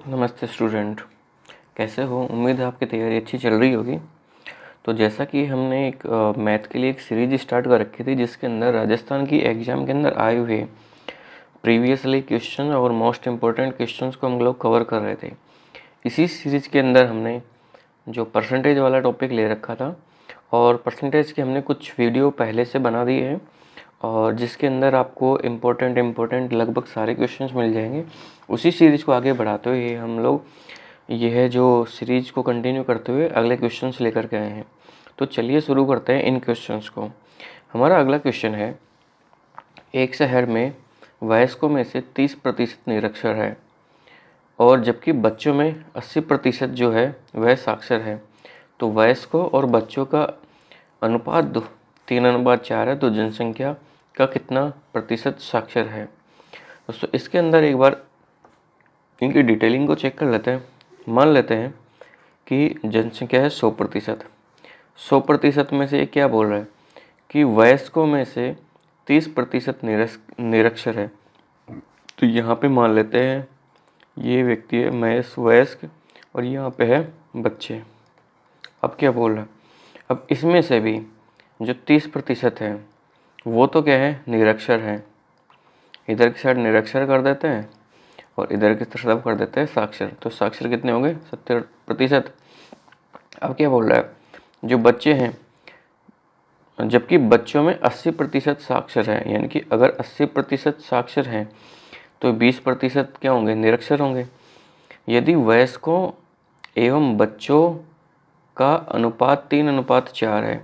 नमस्ते स्टूडेंट, कैसे हो? उम्मीद है आपकी तैयारी अच्छी चल रही होगी। तो जैसा कि हमने एक मैथ के लिए एक सीरीज स्टार्ट कर रखी थी जिसके अंदर राजस्थान की एग्ज़ाम के अंदर आए हुए प्रीवियसली क्वेश्चन और मोस्ट इम्पोर्टेंट क्वेश्चंस को हम लोग कवर कर रहे थे। इसी सीरीज़ के अंदर हमने जो परसेंटेज वाला टॉपिक ले रखा था और परसेंटेज के हमने कुछ वीडियो पहले से बना दिए हैं और जिसके अंदर आपको इम्पोर्टेंट लगभग सारे क्वेश्चंस मिल जाएंगे। उसी सीरीज़ को आगे बढ़ाते हुए हम लोग यह जो सीरीज़ को कंटिन्यू करते हुए अगले क्वेश्चंस लेकर के आए हैं। तो चलिए शुरू करते हैं इन क्वेश्चंस को। हमारा अगला क्वेश्चन है, एक शहर में वयस्कों में से 30% निरक्षर है और जबकि बच्चों में 80% जो है वह साक्षर है, तो वयस्कों और बच्चों का अनुपात 3:4 है, तो जनसंख्या का कितना प्रतिशत साक्षर है। दोस्तों इसके अंदर एक बार इनकी डिटेलिंग को चेक कर लेते हैं। मान लेते हैं कि जनसंख्या है 100%। 100% में से ये क्या बोल रहा है कि वयस्कों में से 30% निरक्षर है। तो यहाँ पे मान लेते हैं ये व्यक्ति है वयस्क और यहाँ पे है बच्चे। अब क्या बोल रहा है, अब इसमें से भी जो 30% है वो तो क्या है, निरक्षर है। इधर की साइड निरक्षर कर देते हैं और इधर की तरफ कर देते हैं साक्षर। तो साक्षर कितने होंगे, 70%। अब क्या बोल रहा है, जो बच्चे हैं, जबकि बच्चों में 80% साक्षर है, यानी कि अगर 80% साक्षर हैं तो 20% क्या होंगे, निरक्षर होंगे। यदि वयस्कों एवं बच्चों का अनुपात 3:4 है,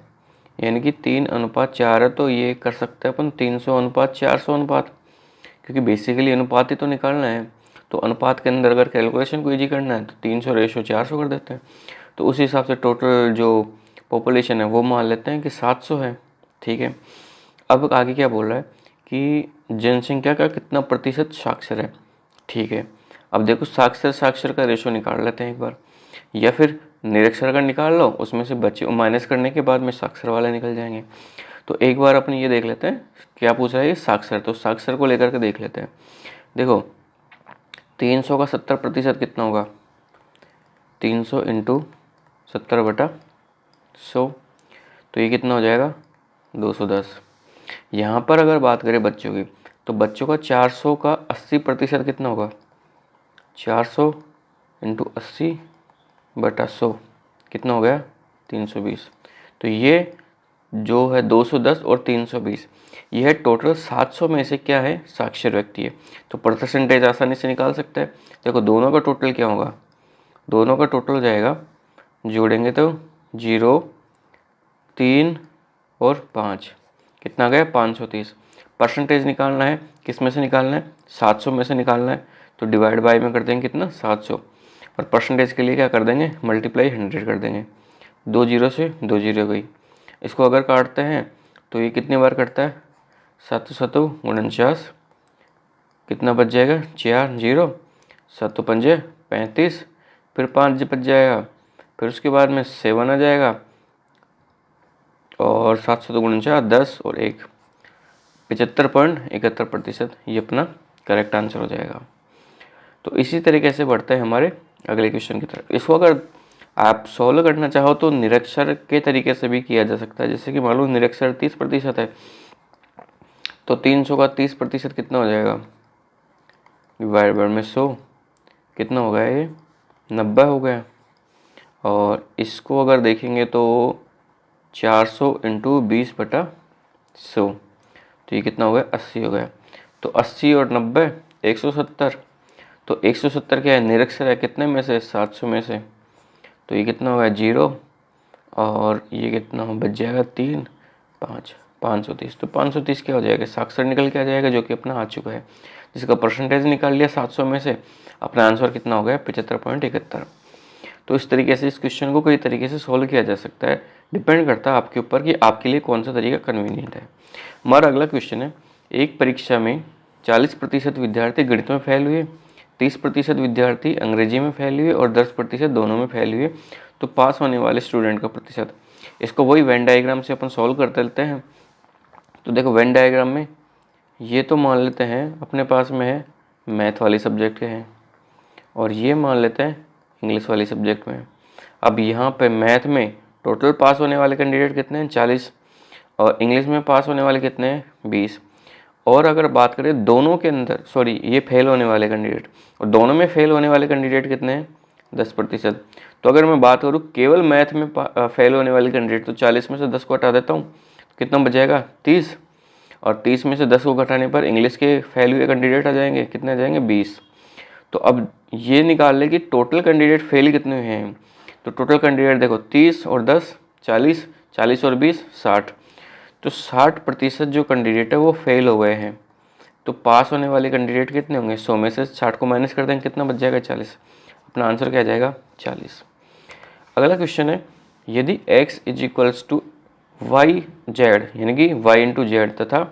यानी कि 3:4 है, तो ये कर सकते हैं अपन 300:400 अनुपात, क्योंकि बेसिकली अनुपात ही तो निकालना है। तो अनुपात के अंदर अगर कैलकुलेशन को ईजी करना है तो 300:400 कर देते हैं। तो उस हिसाब से टोटल जो पॉपुलेशन है वो मान लेते हैं कि 700 है। ठीक है। अब आगे क्या बोल रहा है कि जनसंख्या का कितना प्रतिशत साक्षर है। ठीक है। अब देखो साक्षर का रेशो निकाल लेते हैं एक बार, या फिर निरक्षर का निकाल लो, उसमें से बच्चे माइनस करने के बाद में साक्षर वाले निकल जाएंगे। तो एक बार अपन ये देख लेते हैं क्या पूछ रहा है, ये साक्षर। तो साक्षर को लेकर के देख लेते हैं। देखो 300 का 70% कितना होगा, 300 × 70/100, तो ये कितना हो जाएगा, 210। यहाँ पर अगर बात करें बच्चों की, तो बच्चों का 400 का 80% कितना होगा, 400 × 80/100 कितना हो गया, 320। तो ये जो है 210 और 320, यह टोटल 700 में से क्या है, साक्षर व्यक्ति है। तो परसेंटेज आसानी से निकाल सकते हैं। देखो दोनों का टोटल क्या होगा, दोनों का टोटल हो जाएगा, जोड़ेंगे तो 0, 3 और 5, कितना गया, 530। परसेंटेज निकालना है, किस में से निकालना है, 700 में से निकालना है। तो डिवाइड बाय में कर देंगे कितना, 700, और परसेंटेज के लिए क्या कर देंगे, मल्टीप्लाई 100 कर देंगे। 2 0 से 2 0 गई। इसको अगर काटते हैं तो ये कितनी बार कटता है, 7 7 49, कितना बच जाएगा, 4 0, 7 5 35, फिर 5 बच जाएगा, फिर उसके बाद में 7 आ जाएगा और 7 7 49, 10 और 1, 75.71%। ये अपना करेक्ट आंसर हो जाएगा। तो इसी तरीके से बढ़ते हैं हमारे अगले क्वेश्चन की तरफ। इसको अगर आप सॉल्व करना चाहो तो निरक्षर के तरीके से भी किया जा सकता है। जैसे कि मान लो निरक्षर 30% है, तो 300 का 30% कितना हो जाएगा, डिवाइड बाय में 100, कितना हो गया, ये 90 हो गया। और इसको अगर देखेंगे तो 400 × 20/100, तो ये कितना हो गया, 80 हो गया। तो 80 और 90 170। तो 170 क्या है, निरक्षर है, कितने में से, 700 में से। तो ये कितना होगा, 0, और ये कितना बच जाएगा, 3 5 530। तो 530 क्या हो जाएगा, साक्षर निकल के आ जाएगा, जो कि अपना आ चुका है। जिसका परसेंटेज निकाल लिया 700 में से, अपना आंसर कितना हो गया, 75.71। तो इस तरीके से इस क्वेश्चन को कई तरीके से सॉल्व किया जा सकता है। डिपेंड करता है आपके ऊपर कि आपके लिए कौन सा तरीका कन्वीनियंट है। हमारा अगला क्वेश्चन है, एक परीक्षा में 40% विद्यार्थी गणित में फेल हुए, 30% विद्यार्थी अंग्रेजी में फेल हुए और 10% दोनों में फेल हुए, तो पास होने वाले स्टूडेंट का प्रतिशत। इसको वही वेन डायग्राम से अपन सॉल्व करते लेते हैं। तो देखो वेन डायग्राम में ये तो मान लेते हैं अपने पास में है मैथ वाली सब्जेक्ट के हैं, और ये मान लेते हैं इंग्लिश वाली सब्जेक्ट में। अब यहाँ पे मैथ में टोटल पास होने वाले कैंडिडेट कितने हैं 40, और इंग्लिश में पास होने वाले कितने हैं 20। और अगर बात करें दोनों के अंदर, सॉरी ये फेल होने वाले कैंडिडेट, और दोनों में फेल होने वाले कैंडिडेट कितने हैं 10%। तो अगर मैं बात करूँ केवल मैथ में फेल होने वाले कैंडिडेट, तो 40 में से 10 को हटा देता हूँ, कितना बच जाएगा 30, और 30 में से 10 को घटाने पर इंग्लिश के फेल हुए कैंडिडेट आ जाएंगे, कितने आ जाएंगे 20। तो अब ये निकाल ले कि टोटल कैंडिडेट फेल कितने हुए हैं। तो टोटल कैंडिडेट देखो 30 और 10 40, 40 और 20 60। तो 60% जो कैंडिडेट है वो फेल हो गए हैं। तो पास होने वाले कैंडिडेट कितने होंगे, 100 में से 60 को माइनस कर देंगे, कितना बच जाएगा 40। अपना आंसर क्या जाएगा 40। अगला क्वेश्चन है, यदि x is equals to y z, यानी कि y इंटू जेड तथा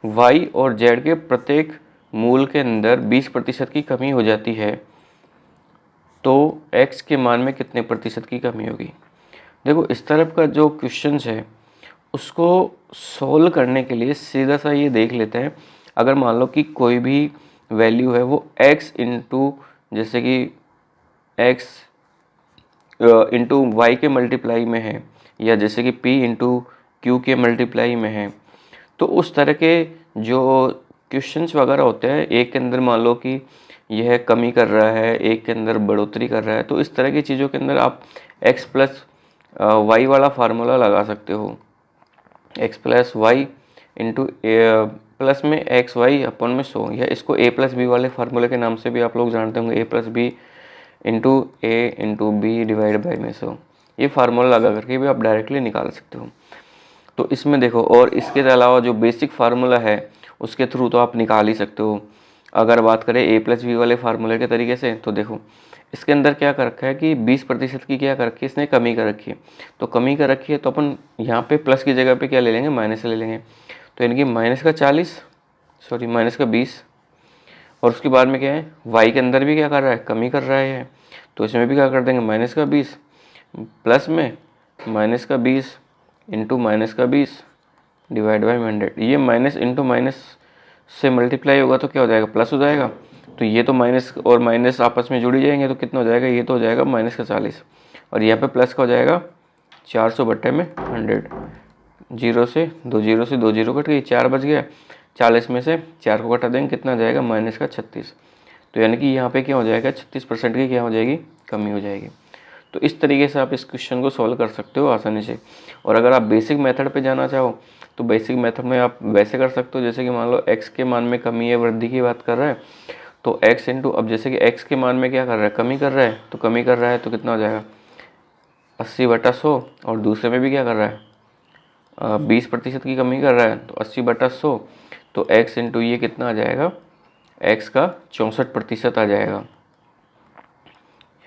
y और z के प्रत्येक मूल के अंदर 20% की कमी हो जाती है, तो x के मान में कितने प्रतिशत की कमी होगी। देखो इस तरफ का जो क्वेश्चन है उसको सोल्व करने के लिए सीधा सा ये देख लेते हैं। अगर मान लो कि कोई भी वैल्यू है वो x इंटू, जैसे कि x इंटू वाई के मल्टीप्लाई में है, या जैसे कि p इंटू क्यू के मल्टीप्लाई में है, तो उस तरह के जो क्वेश्चंस वगैरह होते हैं, एक के अंदर मान लो कि यह कमी कर रहा है, एक के अंदर बढ़ोतरी कर रहा है, तो इस तरह की चीज़ों के अंदर आप x प्लस वाई वाला फार्मूला लगा सकते हो। x plus y into plus में एक्स वाई अपन में 100, या इसको a प्लस बी वाले फार्मूले के नाम से भी आप लोग जानते होंगे, a plus b into a into b divide by में 100। ये फार्मूला लगा करके भी आप डायरेक्टली निकाल सकते हो। तो इसमें देखो, और इसके अलावा जो बेसिक फार्मूला है उसके थ्रू तो आप निकाल ही सकते हो। अगर बात करें a प्लस बी वाले फार्मूले के तरीके से, तो देखो इसके अंदर क्या कर रखा है कि 20% की क्या कर रखी है इसने, कमी कर रखी है। तो कमी कर रखी है तो अपन यहाँ पे प्लस की जगह पे क्या ले लेंगे, माइनस ले लेंगे। तो यानी कि माइनस का 40, सॉरी माइनस का 20, और उसके बाद में क्या है y के अंदर भी क्या कर रहा है, कमी कर रहा है, तो इसमें भी क्या कर देंगे माइनस का 20, प्लस में माइनस का 20 इंटू माइनस का 20 डिवाइड बाई 100। ये माइनस इंटू माइनस से मल्टीप्लाई होगा तो क्या हो जाएगा, प्लस हो जाएगा। तो ये तो माइनस और माइनस आपस में जुड़ ही जाएंगे, तो कितना हो जाएगा, ये तो हो जाएगा माइनस का 40, और यहाँ पे प्लस का हो जाएगा 400 बट्टे में 100। जीरो से दो जीरो कट गई, 4 बच गया। 40 में से 4 को घटा देंगे, कितना जाएगा माइनस का 36। तो यानी कि यहाँ पे क्या हो जाएगा 36% की क्या हो जाएगी, कमी हो जाएगी। तो इस तरीके से आप इस क्वेश्चन को सॉल्व कर सकते हो आसानी से। और अगर आप बेसिक मेथड पे जाना चाहो तो बेसिक मेथड में आप वैसे कर सकते हो, जैसे कि मान लो x के मान में कमी है, वृद्धि की बात कर रहा है, तो x इंटू, अब जैसे कि x के मान में क्या कर रहा है, कमी कर रहा है, तो कमी कर रहा है तो कितना हो जाएगा 80/100, और दूसरे में भी क्या कर रहा है 20% की कमी कर रहा है, तो 80/100, तो x इंटू ये कितना आ जाएगा, x का 64% आ जाएगा।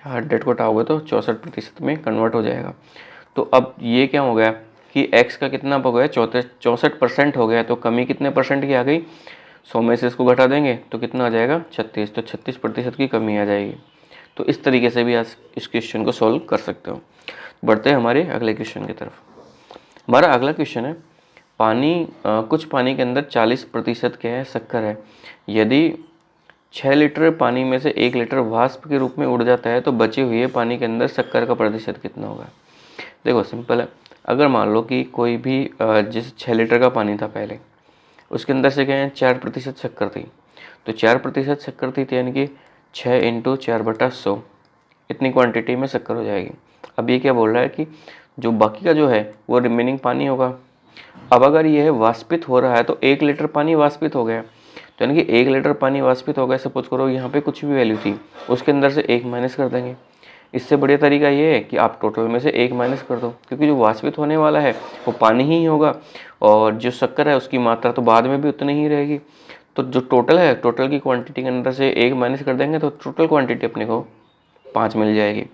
100 को हटाओगे तो 64% में कन्वर्ट हो जाएगा। तो अब ये क्या हो गया कि x का कितना हो गया, 64% हो गया, तो कमी कितने परसेंट की आ गई, 100 में से इसको घटा देंगे तो कितना आ जाएगा 36, तो 36% की कमी आ जाएगी। तो इस तरीके से भी आज इस क्वेश्चन को सॉल्व कर सकते हो। बढ़ते हैं हमारे अगले क्वेश्चन की तरफ। हमारा अगला क्वेश्चन है, कुछ पानी के अंदर 40% क्या है, शक्कर है। यदि 6 लीटर पानी में से 1 लीटर वाष्प के रूप में उड़ जाता है तो बचे हुए पानी के अंदर शक्कर का प्रतिशत कितना होगा। देखो सिंपल है, अगर मान लो कि कोई भी जिस 6 लीटर का पानी था पहले, उसके अंदर से क्या है 4% शक्कर थी, तो 4% शक्कर थी, तो यानी कि 6 इंटू 4/100 इतनी क्वांटिटी में शक्कर हो जाएगी। अब ये क्या बोल रहा है कि जो बाकी का जो है वो रिमेनिंग पानी होगा। अब अगर ये वाष्पित हो रहा है तो 1 लीटर पानी वाष्पित हो गया, तो यानी कि 1 लीटर पानी वाष्पित हो गया। सपोज करो यहाँ पे कुछ भी वैल्यू थी, उसके अंदर से 1 माइनस कर देंगे। इससे बढ़िया तरीका ये है कि आप टोटल में से 1 माइनस कर दो, क्योंकि जो वाष्पित होने वाला है वो पानी ही होगा, और जो शक्कर है उसकी मात्रा तो बाद में भी उतनी ही रहेगी। तो जो टोटल है, टोटल की क्वांटिटी के अंदर से 1 माइनस कर देंगे तो टोटल क्वांटिटी अपने को 5 मिल जाएगी।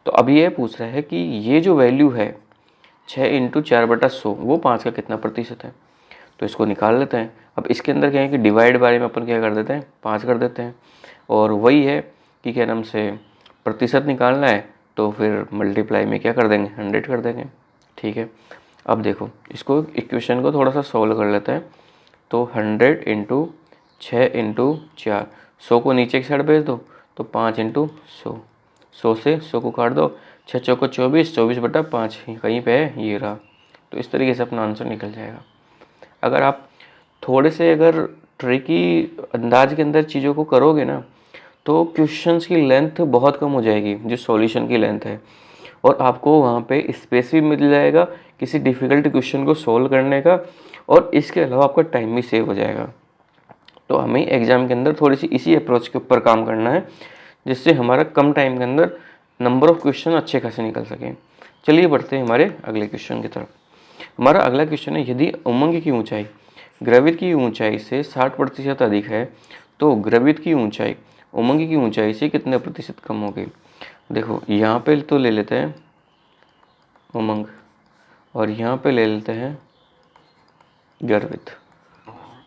तो अब ये पूछ रहा है कि ये जो वैल्यू है 6 इंटू 4/100 वो 5 का कितना प्रतिशत है। तो इसको निकाल लेते हैं। अब इसके अंदर क्या है कि डिवाइड बारे में अपन क्या कर देते हैं, 5 कर देते हैं, और वही है कि क्या नाम से प्रतिशत निकालना है, तो फिर मल्टीप्लाई में क्या कर देंगे 100 कर देंगे। ठीक है, अब देखो इसको इक्वेशन को थोड़ा सा सॉल्व कर लेते हैं। तो 100 इंटू 6 इंटू 4, 100 को नीचे की साइड भेज दो, तो तो 5 इंटू 100, 100 से 100 को काट दो, 6 चौको 24, 24/5 कहीं पे है, ये रहा। तो इस तरीके से अपना आंसर निकल जाएगा। अगर आप थोड़े से अगर ट्रिकी अंदाज के अंदर चीज़ों को करोगे ना, तो क्वेश्चंस की लेंथ बहुत कम हो जाएगी, जो सॉल्यूशन की लेंथ है, और आपको वहाँ पे स्पेस भी मिल जाएगा किसी डिफ़िकल्ट क्वेश्चन को सॉल्व करने का, और इसके अलावा आपका टाइम भी सेव हो जाएगा। तो हमें एग्ज़ाम के अंदर थोड़ी सी इसी अप्रोच के ऊपर काम करना है, जिससे हमारा कम टाइम के अंदर नंबर ऑफ़ क्वेश्चन अच्छे खासे निकल सकें। चलिए बढ़ते हैं हमारे अगले क्वेश्चन की तरफ। हमारा अगला क्वेश्चन है, यदि उमंग की ऊंचाई ग्रवित की ऊंचाई से 60% अधिक है, तो ग्रवित की ऊंचाई उमंग की ऊंचाई से कितने प्रतिशत कम होगी। देखो यहाँ पे तो ले लेते हैं उमंग, और यहाँ पे ले लेते हैं ग्रवित,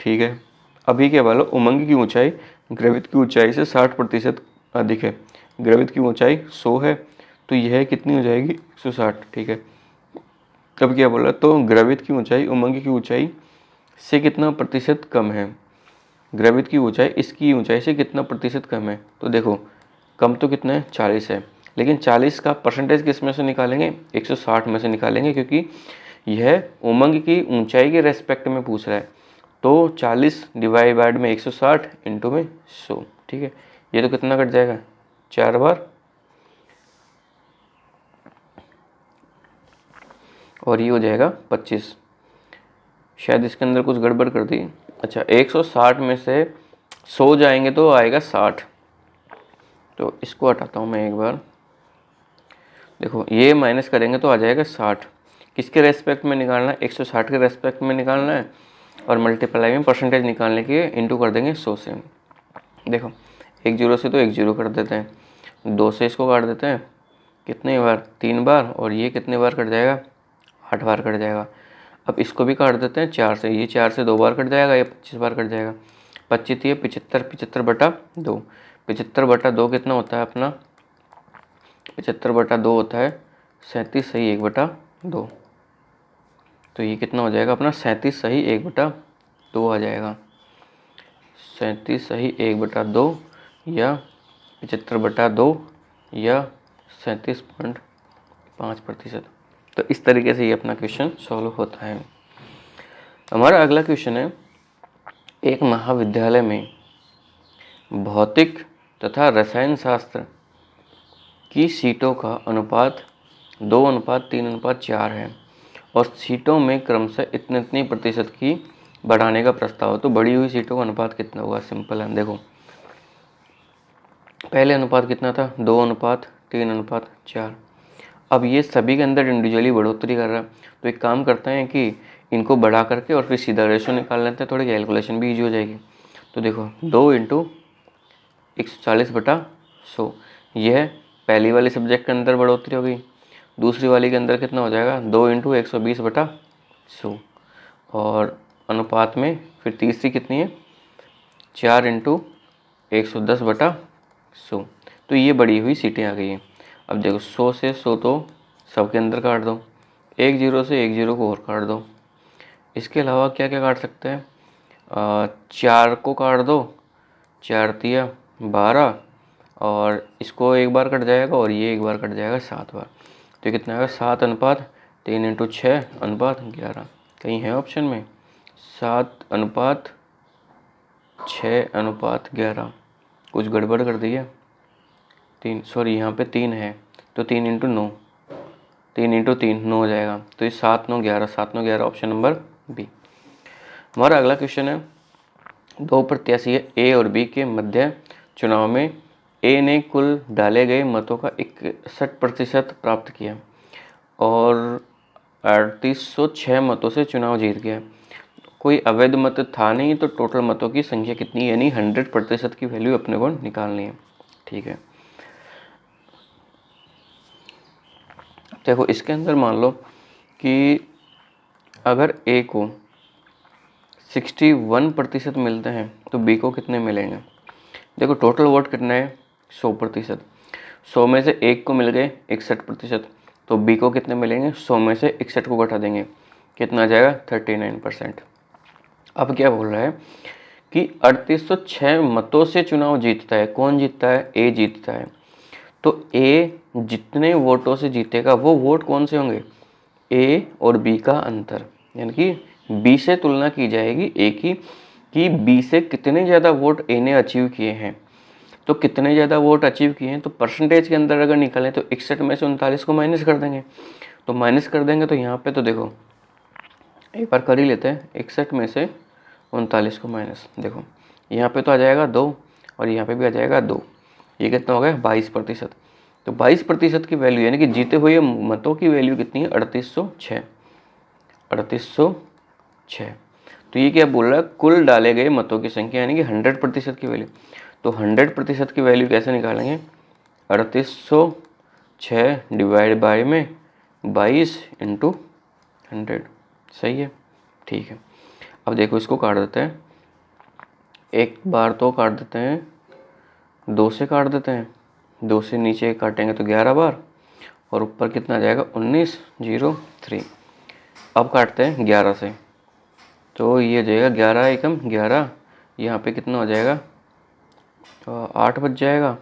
ठीक है। अभी क्या बोलो, उमंग की ऊंचाई ग्रवित की ऊंचाई से 60% अधिक है, ग्रवित की ऊंचाई 100 है, तो यह कितनी हो जाएगी 160, ठीक है। तब क्या बोला, तो ग्रवित की ऊंचाई उमंग की ऊंचाई से कितना प्रतिशत कम है, ग्रवित की ऊंचाई इसकी ऊंचाई से कितना प्रतिशत कम है। तो देखो कम तो कितना है, 40 है, लेकिन 40 का परसेंटेज किस में से निकालेंगे, 160 में से निकालेंगे, क्योंकि यह उमंग की ऊंचाई के रेस्पेक्ट में पूछ रहा है। तो 40 डिवाइड में 160 इंटू में 100, ठीक है। ये तो कितना कट जाएगा, 4 बार, और ये हो जाएगा 25। शायद इसके अंदर कुछ गड़बड़ कर दी। अच्छा, 160 में से 100 जाएंगे तो आएगा 60, तो इसको हटाता हूँ मैं एक बार। देखो ये माइनस करेंगे तो आ जाएगा 60। किसके रेस्पेक्ट में निकालना है, 160 के रेस्पेक्ट में निकालना है, और मल्टीप्लाई में परसेंटेज निकालने के इंटू कर देंगे 100 से। देखो 1 0 से तो 1 0 कर देते हैं, 2 से इसको काट देते हैं, कितने बार, 3 बार, और ये कितने बार कट जाएगा, 8 बार कट जाएगा। अब इसको भी काट देते हैं 4 से, ये 4 से 2 बार कट जाएगा, ये 25 बार कट जाएगा। 25 ये 75, 75/2, 75/2 कितना होता है अपना, 75/2 होता है 37 सही 1/2। तो ये कितना हो जाएगा अपना, 37 सही 1/2 आ जाएगा। 37 सही 1/2 या 75/2 या 37.5%। तो इस तरीके से ये अपना क्वेश्चन सॉल्व होता है। हमारा अगला क्वेश्चन है, एक महाविद्यालय में भौतिक तथा रसायन शास्त्र की सीटों का अनुपात 2:3:4 है, और सीटों में क्रमशः इतने प्रतिशत की बढ़ाने का प्रस्ताव हो, तो बढ़ी हुई सीटों का अनुपात कितना होगा। सिंपल है, देखो पहले अनुपात कितना था, 2:3:4। अब ये सभी के अंदर इंडिविजुअली बढ़ोतरी कर रहा है, तो एक काम करते हैं कि इनको बढ़ा करके और फिर सीधा रेशो निकाल लेते हैं, थोड़ी कैलकुलेशन भी ईजी हो जाएगी। तो देखो 2 × 140/100, यह पहली वाली सब्जेक्ट के अंदर बढ़ोतरी हो गई। दूसरी वाली के अंदर कितना हो जाएगा, 2 × 120/100, और अनुपात में फिर तीसरी कितनी है, 4 × 110/100। तो ये बढ़ी हुई सीटें आ गई हैं। अब देखो 100 से 100 तो सबके अंदर काट दो, 1 0 से 1 0 को और काट दो। इसके अलावा क्या क्या काट सकते हैं, 4 को काट दो, 4 तिया 12, और इसको एक बार कट जाएगा और ये एक बार कट जाएगा 7 बार। तो कितना आएगा, 7:3 × 6:11। कहीं है ऑप्शन में 7:6:11, कुछ गड़बड़ कर दी है, 3 सॉरी यहाँ पे 3 है, तो 3 × 9, 3 × 3 9 हो जाएगा। तो ये 7 9 11, 7 9 11 ऑप्शन नंबर बी। हमारा अगला क्वेश्चन है, 2 प्रत्याशी है ए और बी के मध्य चुनाव में ए ने कुल डाले गए मतों का 61% प्राप्त किया और 3806 मतों से चुनाव जीत गया। कोई अवैध मत था नहीं, तो टोटल मतों की संख्या कितनी, यानी 100% की वैल्यू अपने को निकालनी है, ठीक है। देखो इसके अंदर मान लो कि अगर ए को 61% मिलते हैं, तो बी को कितने मिलेंगे। देखो टोटल वोट कितना है, 100%। 100 में से एक को मिल गए 61%, तो बी को कितने मिलेंगे, 100 में से 61 को घटा देंगे, कितना आ जाएगा 39%। अब क्या बोल रहा है कि 3806 मतों से चुनाव जीतता है। कौन जीतता है? ए जीतता है। तो ए जितने वोटों से जीतेगा वो वोट कौन से होंगे? ए और बी का अंतर, यानी कि बी से तुलना की जाएगी ए की कि बी से कितने ज़्यादा वोट ए ने अचीव किए हैं। तो कितने ज़्यादा वोट अचीव किए हैं, तो परसेंटेज के अंदर अगर निकालें तो 61 में से 39 को माइनस कर देंगे। तो माइनस कर देंगे तो यहाँ पे तो देखो एक बार कर ही लेते हैं, 61 में से 39 को माइनस, देखो यहाँ पे तो आ जाएगा 2 और यहाँ पे भी आ जाएगा 2। ये कितना हो गया? 22%। तो 22% की वैल्यू यानी कि जीते हुए मतों की वैल्यू कितनी है? 3806। 3806। तो ये क्या बोल रहा है? कुल डाले गए मतों की संख्या यानी कि 100% की वैल्यू। तो 100% की वैल्यू कैसे निकालेंगे? 3806 डिवाइड बाय में 22 इंटू 100। सही है, ठीक है। अब देखो इसको काट देते हैं, एक बार तो काट देते हैं, 2 से काट देते हैं, 2 से नीचे काटेंगे तो 11 बार और ऊपर कितना आ जाएगा? 1903। अब काटते हैं 11 से, तो ये हो जाएगा 11 एकम 11, यहाँ पे कितना हो जाएगा? 8 बच जाएगा।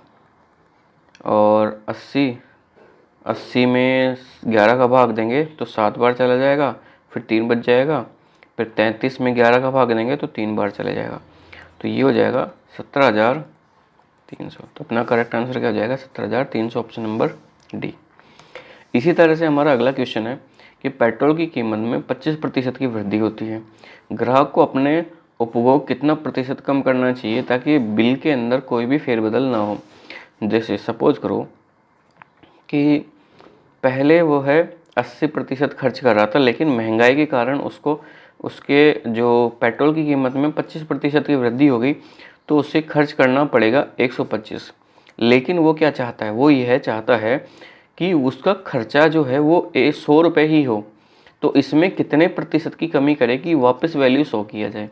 और 80 में 11 का भाग देंगे तो 7 बार चला जाएगा, फिर 3 बच जाएगा। फिर 33 में 11 का भाग देंगे तो 3 बार चले जाएगा। तो ये हो जाएगा 17,300। तो अपना करेक्ट आंसर क्या हो जाएगा? 17,300, ऑप्शन नंबर डी। इसी तरह से हमारा अगला क्वेश्चन है कि पेट्रोल की कीमत में 25% की वृद्धि होती है। ग्राहक को अपने उपभोग कितना प्रतिशत कम करना चाहिए ताकि बिल के अंदर कोई भी फेरबदल ना हो। जैसे सपोज करो कि पहले वो है 80% खर्च कर रहा था, लेकिन महंगाई के कारण उसको उसके जो पेट्रोल की कीमत में 25% की वृद्धि हो गई, तो उसे खर्च करना पड़ेगा 125। लेकिन वो क्या चाहता है? वो यह चाहता है कि उसका खर्चा जो है वो 100 रुपये ही हो। तो इसमें कितने प्रतिशत की कमी करे कि वापस वैल्यू 100 किया जाए।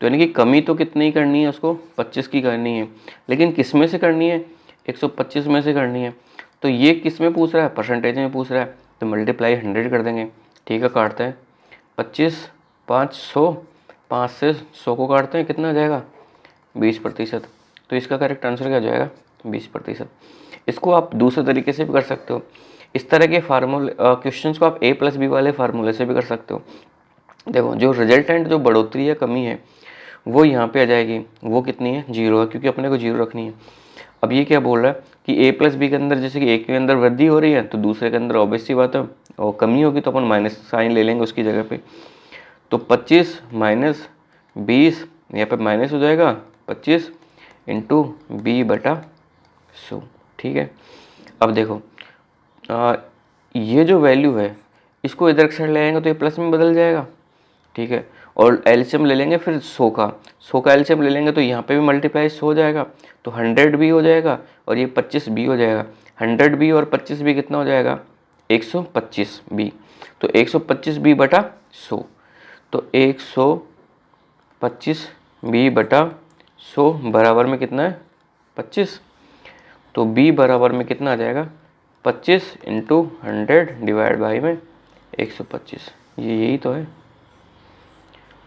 तो यानी कि कमी तो कितनी करनी है? उसको 25 की करनी है, लेकिन किस में से करनी है? 125 में से करनी है। तो ये किस में पूछ रहा है? परसेंटेज में पूछ रहा है। तो मल्टीप्लाई 100 कर देंगे। ठीक है, काटते हैं 25 5 100, 5 से 100 को काटते हैं, कितना आ जाएगा? 20%। तो इसका करेक्ट आंसर क्या हो जाएगा? 20%। इसको आप दूसरे तरीके से भी कर सकते हो। इस तरह के फार्मूले क्वेश्चंस को आप A+B वाले फार्मूले से भी कर सकते हो। देखो जो रिजल्टेंट जो बढ़ोतरी या कमी है वो यहाँ पे आ जाएगी, वो कितनी है? 0 है, क्योंकि अपने को 0 रखनी है। अब ये क्या बोल रहा है कि A+B के अंदर जैसे कि एक के अंदर वृद्धि हो रही है तो दूसरे के अंदर ऑब्वियस सी बात है और कमी होगी, तो अपन माइनस साइन ले लेंगे उसकी जगह पे। तो 25 माइनस 20, यहाँ पे माइनस हो जाएगा 25 इंटू B/100। ठीक है, अब देखो ये जो वैल्यू है इसको इधर साइड ले आएंगे तो ये प्लस में बदल जाएगा। ठीक है, और एलसीएम ले लेंगे फिर 100 का एलसीएम ले लेंगे तो यहाँ पे भी मल्टीप्लाई 100 हो जाएगा, तो 100 भी हो जाएगा और ये 25 भी हो जाएगा। 100 भी और 25 भी कितना हो जाएगा? 125 भी। तो 125 बी बटा 100, तो 125 बी बटा 100 बराबर में कितना है? 25। तो b बराबर में कितना आ जाएगा? 25 इंटू 100 डिवाइड बाई में 125। ये यही तो है,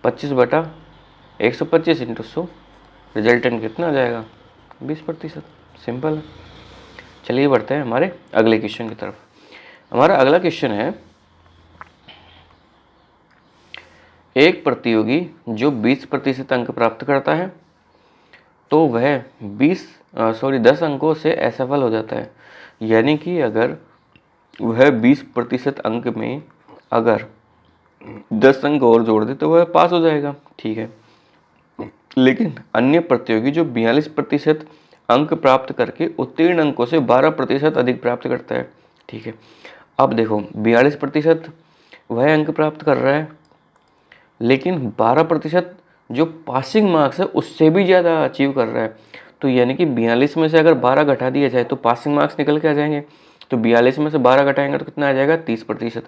25 बटा 125 इंटू 100, रिजल्टेंट कितना आ जाएगा? 20%। सिंपल है। चलिए बढ़ते हैं हमारे अगले क्वेश्चन की तरफ। हमारा अगला क्वेश्चन है, एक प्रतियोगी जो 20% अंक प्राप्त करता है तो वह 10 अंकों से असफल हो जाता है। यानी कि अगर वह 20% अंक में अगर 10 अंक और जोड़ दे तो वह पास हो जाएगा। ठीक है, लेकिन अन्य प्रतियोगी जो 42% अंक प्राप्त करके उत्तीर्ण अंकों से 12% अधिक प्राप्त करता है। ठीक है, अब देखो 42% वह अंक प्राप्त कर रहा है, लेकिन 12% जो पासिंग मार्क्स है उससे भी ज़्यादा अचीव कर रहा है। तो यानी कि 42 में से अगर 12 घटा दिया जाए तो पासिंग मार्क्स निकल के आ जाएंगे। तो 42 में से 12 घटाएंगे तो कितना आ जाएगा? 30%।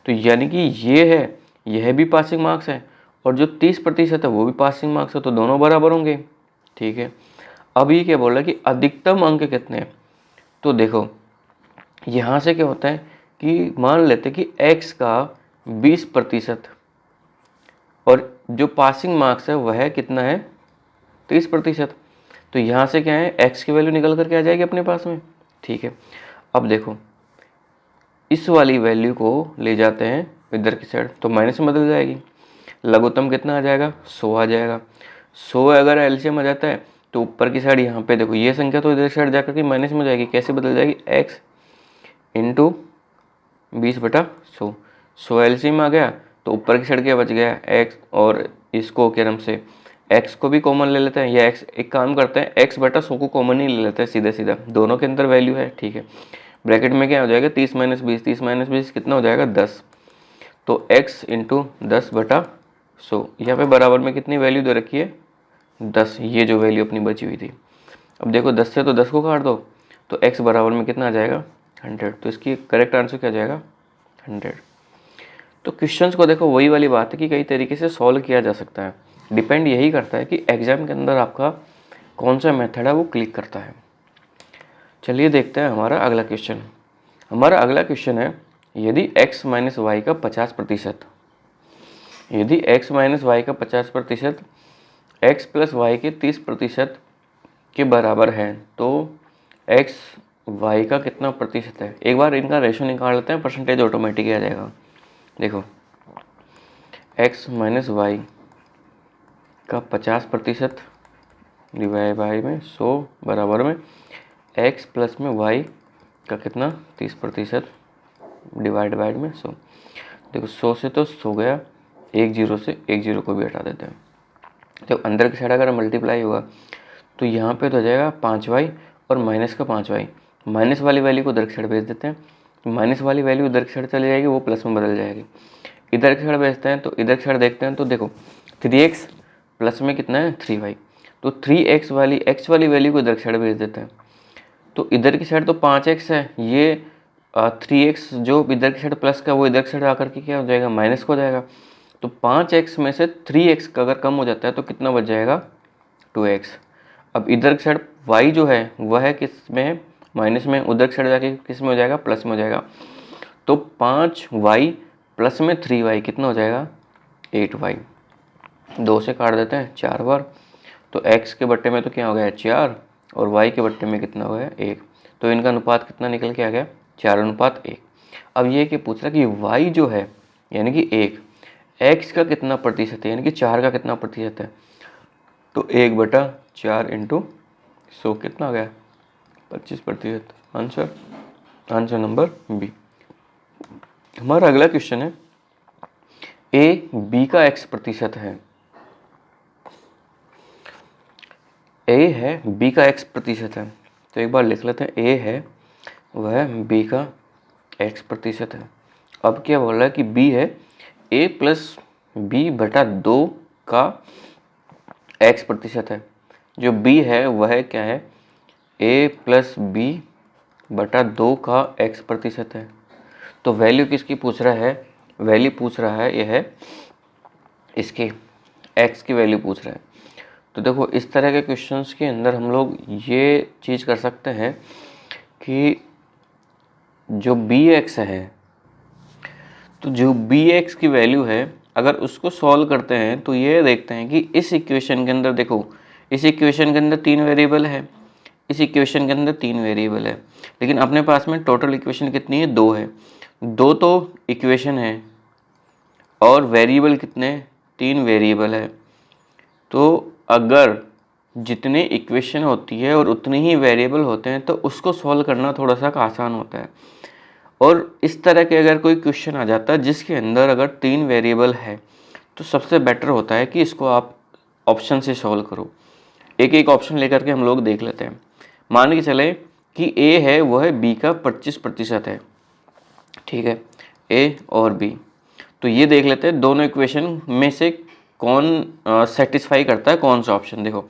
तो यानी कि ये है, यह भी पासिंग मार्क्स है और जो 30% है वो भी पासिंग मार्क्स है, तो दोनों बराबर होंगे। ठीक है, अब ये क्या बोल रहा है कि अधिकतम अंक कितने हैं? तो देखो यहाँ से क्या होता है कि मान लेते कि x का 20% और जो पासिंग मार्क्स है वह कितना है? 30%। तो यहाँ से क्या है, x की वैल्यू निकल कर के आ जाएगी अपने पास में। ठीक है, अब देखो इस वाली वैल्यू को ले जाते हैं इधर की साइड तो माइनस में बदल जाएगी। लघुत्तम कितना आ जाएगा, 100 आ जाएगा। 100 अगर एलसीएम आ जाता है तो ऊपर की साइड यहाँ पे देखो ये संख्या तो इधर की साइड जाकर के माइनस में हो जाएगी। कैसे बदल जाएगी, x इंटू 20/100। 100 एलसीएम आ गया तो ऊपर की साइड क्या बच गया, x, और इसको क्या नाम से x को भी कॉमन ले लेते हैं, या x एक काम करते हैं x/100 को कॉमन ही ले लेते हैं सीधा सीधा, दोनों के अंदर वैल्यू है। ठीक है, ब्रैकेट में क्या हो जाएगा 30 - 20, 30 - 20 कितना हो जाएगा 10। तो x इंटू 10/100 यहाँ पे बराबर में कितनी वैल्यू दे रखी है 10, ये जो वैल्यू अपनी बची हुई थी। अब देखो 10 से तो 10 को काट दो तो x बराबर में कितना आ जाएगा 100। तो इसकी करेक्ट आंसर क्या आ जाएगा 100। तो क्वेश्चंस को देखो वही वाली बात है कि कई तरीके से सॉल्व किया जा सकता है, डिपेंड यही करता है कि एग्जाम के अंदर आपका कौन सा मेथड है वो क्लिक करता है। चलिए देखते हैं हमारा अगला क्वेश्चन। हमारा अगला क्वेश्चन है, यदि x - y का 50%, यदि x - y का 50% x + y के 30% के बराबर है तो x y का कितना प्रतिशत है। एक बार इनका रेशो निकाल लेते हैं, परसेंटेज ऑटोमेटिक आ जाएगा। देखो x - y का 50% डिवाइड बाई में 100 बराबर में x प्लस में y का कितना 30% डिवाइड बाई में 100। देखो 100 से तो 100 गया, एक जीरो से एक जीरो को भी हटा देते हैं। तो अंदर की साइड अगर मल्टीप्लाई होगा तो यहाँ पे तो हो जाएगा 5y और माइनस का 5y, माइनस वाली वैल्यू को इधर की साइड भेज देते हैं। तो माइनस वाली वैल्यू इधर की साइड चली जाएगी, वो प्लस में बदल जाएगी। इधर की साइड भेजते हैं तो इधर की साइड देखते हैं तो देखो 3x प्लस में कितना है 3y, तो 3x वाली x वाली वैल्यू को इधर की साइड भेज देते हैं। तो इधर की साइड तो 5x है, ये 3x जो इधर की साइड प्लस का वो इधर की साइड आकर के क्या हो जाएगा माइनस को हो जाएगा। तो 5x में से 3x का अगर कम हो जाता है तो कितना बच जाएगा 2x। अब इधर की साइड y जो है वह है किस में है माइनस में, उधर की साइड जाके किस में हो जाएगा प्लस में हो जाएगा। तो 5y प्लस में 3y कितना हो जाएगा 8y। 2 से काट देते हैं 4 बार, तो x के बट्टे में तो क्या हो गया 4 और y के बट्टे में कितना हो गया 1। तो इनका अनुपात कितना निकल के आ गया 4:1। अब ये कि पूछ रहा कि y जो है यानी कि 1, x का कितना प्रतिशत है यानी कि 4 का कितना प्रतिशत है। तो 1/4 इंटू 100 कितना आ गया 25%। Answer number B. हमारा अगला क्वेश्चन है, a b का x प्रतिशत है, a है b का x प्रतिशत है। तो एक बार लिख लेते हैं, a है वह b का x प्रतिशत है। अब क्या बोल रहा है कि b है a प्लस b/2 का x प्रतिशत है। जो b है वह क्या है a प्लस b/2 का x प्रतिशत है। तो वैल्यू किसकी पूछ रहा है, वैल्यू पूछ रहा है यह है इसकी x की वैल्यू पूछ रहा है। तो देखो इस तरह के क्वेश्चंस के अंदर हम लोग ये चीज़ कर सकते हैं कि जो bx है, तो जो bx की वैल्यू है अगर उसको सॉल्व करते हैं तो ये देखते हैं कि इस इक्वेशन के अंदर देखो, इस इक्वेशन के अंदर 3 वेरिएबल है, इस इक्वेशन के अंदर 3 वेरिएबल है, लेकिन अपने पास में टोटल इक्वेशन कितनी है 2 है। 2 तो इक्वेशन है और वेरिएबल कितने 3 वेरिएबल है। तो अगर जितने इक्वेशन होती है और उतने ही वेरिएबल होते हैं तो उसको सॉल्व करना थोड़ा सा आसान होता है। और इस तरह के अगर कोई क्वेश्चन आ जाता है जिसके अंदर अगर 3 वेरिएबल है तो सबसे बेटर होता है कि इसको आप ऑप्शन से सॉल्व करो। एक एक ऑप्शन लेकर के हम लोग देख लेते हैं। मान के चले कि a है वह b का 25% है, ठीक है, a और b। तो ये देख लेते हैं दोनों इक्वेशन में से कौन सेटिस्फाई करता है कौन सा ऑप्शन। देखो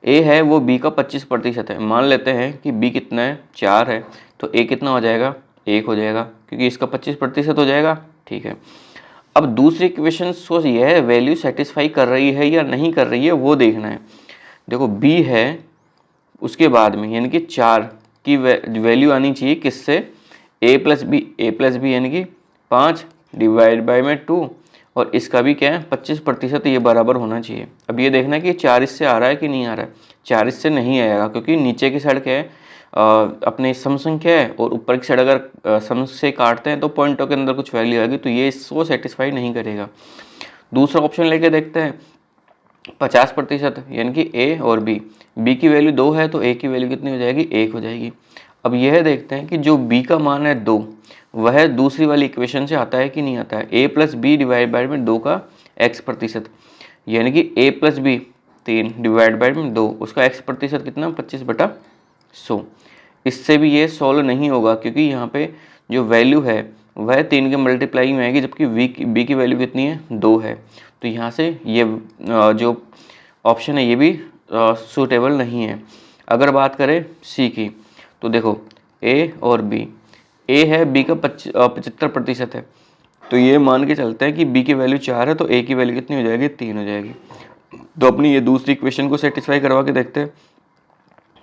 a है वो b का 25% है, मान लेते हैं कि b कितना है 4 है, तो a कितना हो जाएगा 1 हो जाएगा क्योंकि इसका 25% हो जाएगा, ठीक है। अब दूसरी इक्वेशन को यह वैल्यू सेटिस्फाई कर रही है या नहीं कर रही है वो देखना है। देखो b है उसके बाद में यानी कि 4 की वैल्यू आनी चाहिए किससे a प्लस बी यानी कि 5 डिवाइड बाई में 2 और इसका भी क्या है 25%, ये बराबर होना चाहिए। अब ये देखना है कि 4 इससे आ रहा है कि नहीं आ रहा है। 4 इससे नहीं आएगा क्योंकि नीचे की साइड क्या है अपने सम संख्या है, और ऊपर की साइड अगर सम से काटते हैं तो पॉइंटों के अंदर कुछ वैल्यू आएगी, तो ये इसको सेटिस्फाई नहीं करेगा। दूसरा ऑप्शन लेके देखते हैं 50%, यानी कि ए और बी की वैल्यू 2 है तो ए की वैल्यू कितनी हो जाएगी 1 हो जाएगी। अब यह देखते हैं कि जो बी का मान है 2 वह दूसरी वाली इक्वेशन से आता है कि नहीं आता है। ए प्लस बी डिवाइड बाय में 2 का x%, यानी कि ए प्लस बी 3 डिवाइड बाय में 2, उसका x% कितना 25/100। इससे भी ये सॉल्व नहीं होगा क्योंकि यहाँ पे जो वैल्यू है वह 3 के मल्टीप्लाई में आएगी, जबकि बी की वैल्यू कितनी है 2 है। तो यहाँ से ये जो ऑप्शन है ये भी सूटेबल नहीं है। अगर बात करें सी की तो देखो ए और बी, ए है बी का 75% है, तो ये मान के चलते हैं कि बी की वैल्यू 4 है तो ए की वैल्यू कितनी हो जाएगी 3 हो जाएगी। तो अपनी ये दूसरी इक्वेशन को सेटिस्फाई करवा के देखते हैं।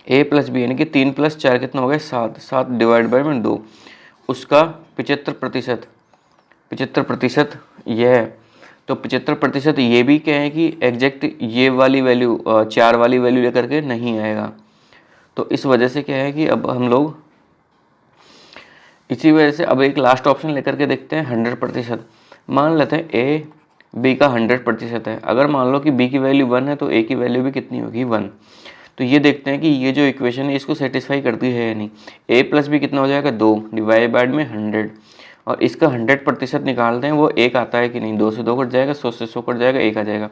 ए प्लस बी यानी कि 3 + 4 कितना हो गया 7, 7 डिवाइड बाय में 2, उसका 75% यह है। तो 75% ये भी क्या है कि एग्जैक्ट ये वाली वैल्यू 4 वाली वैल्यू लेकर के नहीं आएगा। तो इस वजह से क्या है कि अब हम लोग इसी वजह से अब एक लास्ट ऑप्शन लेकर के देखते हैं 100%। मान लेते हैं ए बी का 100% है। अगर मान लो कि बी की वैल्यू 1 है तो ए की वैल्यू भी कितनी होगी 1। तो ये देखते हैं कि ये जो इक्वेशन है इसको सेटिस्फाई करती है या नहीं। ए प्लस बी कितना हो जाएगा 2 डिवाइड बाय में 100, और इसका 100% निकालते हैं वो 1 आता है कि नहीं। 2 से 2 कट जाएगा, 100 से 100 कट जाएगा, 1 आ जाएगा।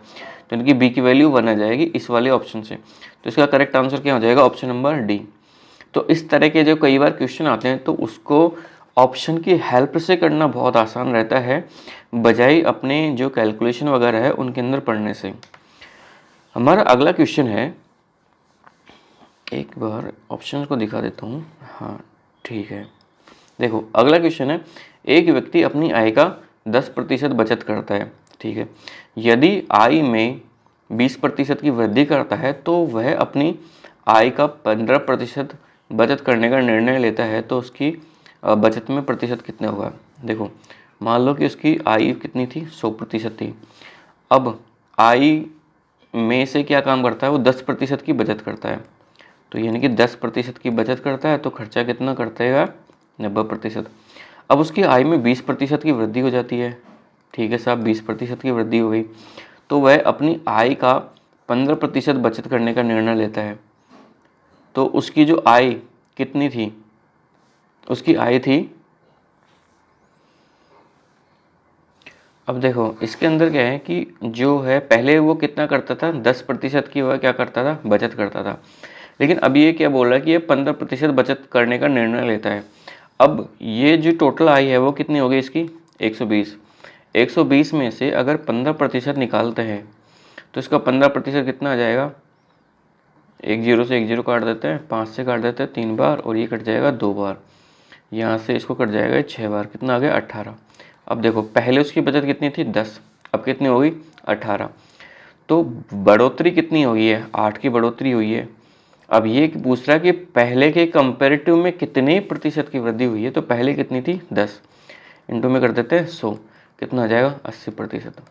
तो इनकी बी की वैल्यू 1 आ जाएगी इस वाले ऑप्शन से। तो इसका करेक्ट आंसर क्या हो जाएगा ऑप्शन नंबर डी। तो इस तरह के जो कई बार क्वेश्चन आते हैं तो उसको ऑप्शन की हेल्प से करना बहुत आसान रहता है, बजाय अपने जो कैलकुलेशन वगैरह है उनके अंदर पढ़ने से। हमारा अगला क्वेश्चन है, एक बार ऑप्शन को दिखा देता हूँ। हाँ ठीक है, देखो अगला क्वेश्चन है, एक व्यक्ति अपनी आय का 10% बचत करता है। ठीक है, यदि आय में 20% की वृद्धि करता है तो वह अपनी आय का 15% बचत करने का निर्णय लेता है, तो उसकी बचत में प्रतिशत कितना होगा। देखो मान लो कि उसकी आय कितनी थी 100% थी। अब आय में से क्या काम करता है वो 10% की बचत करता है, तो यानी कि 10% की बचत करता है तो खर्चा कितना करता है 90%। अब उसकी आय में 20% की वृद्धि हो जाती है। ठीक है साहब, 20% की वृद्धि हो गई तो वह अपनी आय का 15% बचत करने का निर्णय लेता है। तो उसकी जो आय कितनी थी, उसकी आय थी, अब देखो इसके अंदर क्या है कि जो है पहले वो कितना करता था 10% की वह क्या करता था बचत करता था, लेकिन अब ये क्या बोल रहा है कि ये 15% बचत करने का निर्णय लेता है। अब ये जो टोटल आय है वो कितनी हो गई इसकी 120। 120 में से अगर 15% निकालते हैं तो इसका 15% कितना आ जाएगा, 1 0 से 1 0 काट देते हैं, 5 से काट देते हैं 3 बार, और ये कट जाएगा 2 बार, यहाँ से इसको कट जाएगा 6 बार, कितना आ गया 18। अब देखो पहले उसकी बचत कितनी थी 10, अब कितनी हो गई 18, तो बढ़ोतरी कितनी हुई है 8 की बढ़ोतरी हुई है। अब ये पूछ रहा है कि पहले के कंपैरेटिव में कितने प्रतिशत की वृद्धि हुई है, तो पहले कितनी थी 10, इंटू में कर देते हैं 100, कितना आ जाएगा 80%।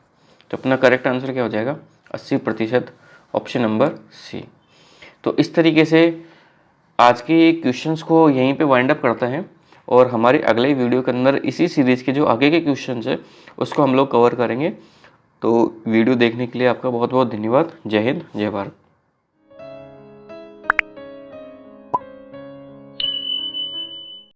तो अपना करेक्ट आंसर क्या हो जाएगा 80%, ऑप्शन नंबर सी। तो इस तरीके से आज के क्वेश्चंस को यहीं पे वाइंड अप करते हैं, और हमारे अगले वीडियो के अंदर इसी सीरीज़ के जो आगे के क्वेश्चंस है उसको हम लोग कवर करेंगे। तो वीडियो देखने के लिए आपका बहुत बहुत धन्यवाद। जय हिंद, जय भारत।